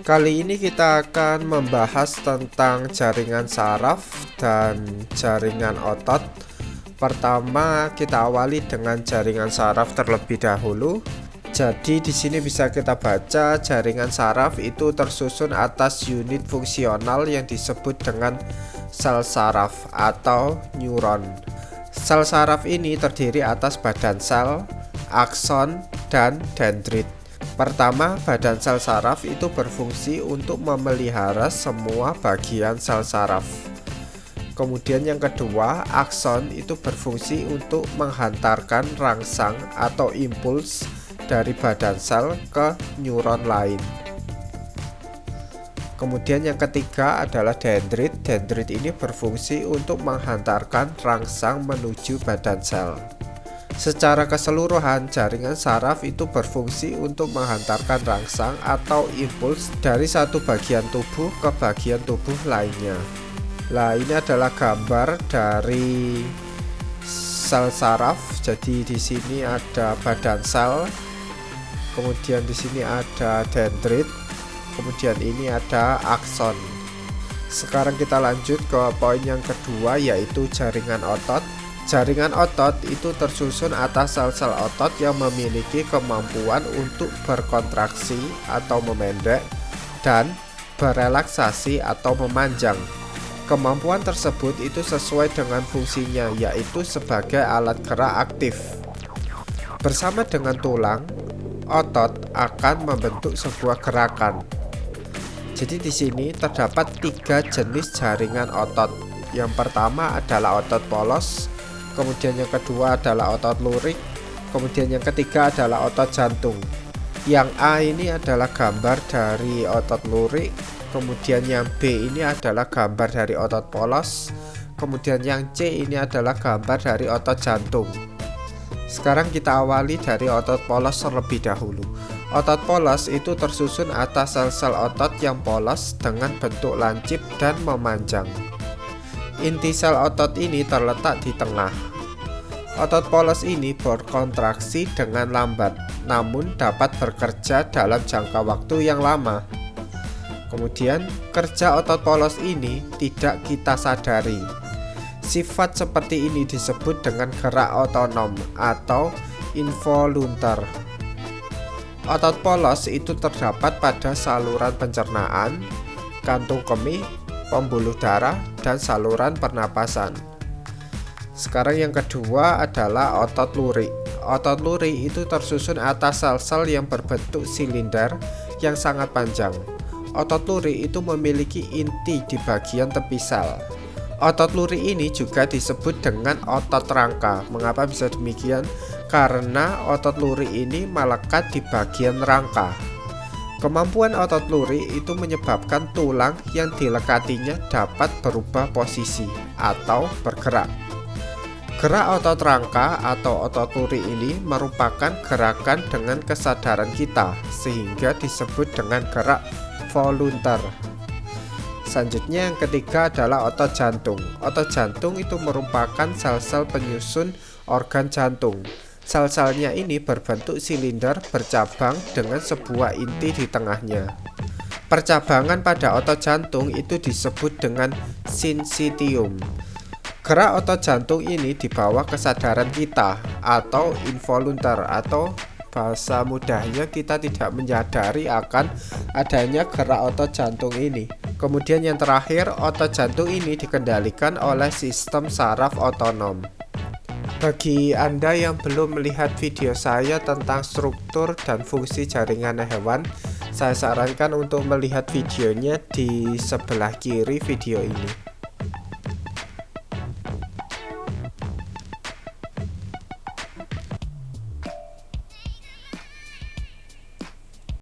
Kali ini kita akan membahas tentang jaringan saraf dan jaringan otot. Pertama, kita awali dengan jaringan saraf terlebih dahulu. Jadi di sini bisa kita baca jaringan saraf itu tersusun atas unit fungsional yang disebut dengan sel saraf atau neuron. Sel saraf ini terdiri atas badan sel, akson, dan dendrit. Pertama, badan sel saraf itu berfungsi untuk memelihara semua bagian sel saraf. Kemudian yang kedua, akson itu berfungsi untuk menghantarkan rangsang atau impuls dari badan sel ke neuron lain. Kemudian yang ketiga adalah dendrit. Dendrit ini berfungsi untuk menghantarkan rangsang menuju badan sel. Secara keseluruhan, jaringan saraf itu berfungsi untuk menghantarkan rangsang atau impuls dari satu bagian tubuh ke bagian tubuh lainnya. Nah, ini adalah gambar dari sel saraf. Jadi di sini ada badan sel, kemudian di sini ada dendrit, kemudian ini ada akson. Sekarang kita lanjut ke poin yang kedua, yaitu jaringan otot. Jaringan otot itu tersusun atas sel-sel otot yang memiliki kemampuan untuk berkontraksi atau memendek dan berelaksasi atau memanjang. Kemampuan tersebut itu sesuai dengan fungsinya, yaitu sebagai alat gerak aktif. Bersama dengan tulang, otot akan membentuk sebuah gerakan. Jadi di sini terdapat 3 jenis jaringan otot. Yang pertama adalah otot polos, kemudian yang kedua adalah otot lurik, kemudian yang ketiga adalah otot jantung. Yang A ini adalah gambar dari otot lurik, kemudian yang B ini adalah gambar dari otot polos, kemudian yang C ini adalah gambar dari otot jantung. Sekarang kita awali dari otot polos terlebih dahulu. Otot polos itu tersusun atas sel-sel otot yang polos dengan bentuk lancip dan memanjang. Inti sel otot ini terletak di tengah. Otot polos ini berkontraksi dengan lambat, namun dapat bekerja dalam jangka waktu yang lama. Kemudian, kerja otot polos ini tidak kita sadari. Sifat seperti ini disebut dengan gerak otonom atau involuntar. Otot polos itu terdapat pada saluran pencernaan, kantung kemih, pembuluh darah, dan saluran pernapasan. Sekarang yang kedua adalah otot lurik. Otot lurik itu tersusun atas sel-sel yang berbentuk silinder yang sangat panjang. Otot lurik itu memiliki inti di bagian tepi sel. Otot lurik ini juga disebut dengan otot rangka. Mengapa bisa demikian? Karena otot lurik ini melekat di bagian rangka. Kemampuan otot lurik itu menyebabkan tulang yang dilekatinya dapat berubah posisi atau bergerak. Gerak otot rangka atau otot lurik ini merupakan gerakan dengan kesadaran kita, sehingga disebut dengan gerak voluntar. Selanjutnya yang ketiga adalah otot jantung. Otot jantung itu merupakan sel-sel penyusun organ jantung. Sel-selnya ini berbentuk silinder bercabang dengan sebuah inti di tengahnya. Percabangan pada otot jantung itu disebut dengan sinsitium. Gerak otot jantung ini di bawah kesadaran kita atau involuntar, atau bahasa mudahnya kita tidak menyadari akan adanya gerak otot jantung ini. Kemudian yang terakhir, otot jantung ini dikendalikan oleh sistem saraf otonom. Bagi Anda yang belum melihat video saya tentang struktur dan fungsi jaringan hewan, saya sarankan untuk melihat videonya di sebelah kiri video ini.